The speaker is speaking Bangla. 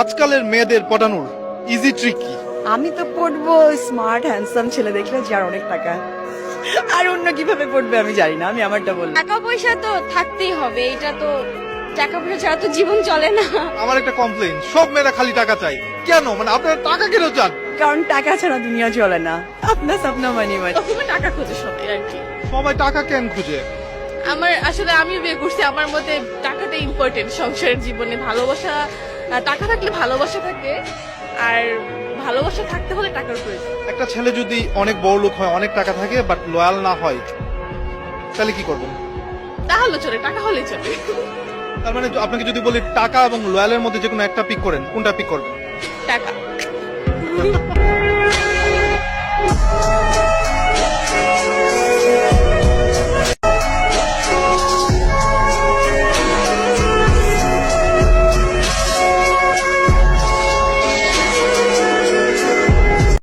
আজকালের মেয়েদের পটানোর ইজি ট্রিক কি? আমি তো পড়বো স্মার্ট হ্যান্ডসাম ছেলে দেখলে যার অনেক টাকা। আর অন্য কিভাবে পড়বে আমি জানি না, আমি আমারটা বললাম। টাকা পয়সা তো থাকতেই হবে, এটা তো টাকা পয়সা ছাড়া তো জীবন চলে না। আমার একটা কমপ্লেইন, সব মেয়েরা খালি টাকা চাই কেন? মানে আপনারা টাকা কেন চান? কারণ টাকা ছাড়া দুনিয়া চলে না। আপনা সাপনা মানি মানি। প্রথমে টাকা খোঁজে সবাই আর কি। সবাই টাকা কেন খুঁজে? আমার আসলে আমি বিয়ে করছি, আমার মতে টাকাটা ইম্পর্টেন্ট সংসারের জীবনে। ভালোবাসা, টাকা থাকলে ভালোবাসা থাকে, আর ভালোবাসা থাকতে হলে টাকার প্রয়োজন। একটা ছেলে যদি অনেক বড় লোক হয়, অনেক টাকা থাকে বাট লয়াল না হয়, তাহলে কি করবেন? তাহলে চলে, টাকা হলে চলে। তার মানে আপনাকে যদি বলি টাকা এবং লয়ালের মধ্যে যে কোনো একটা পিক করেন, কোনটা পিক করবেন? টাকা।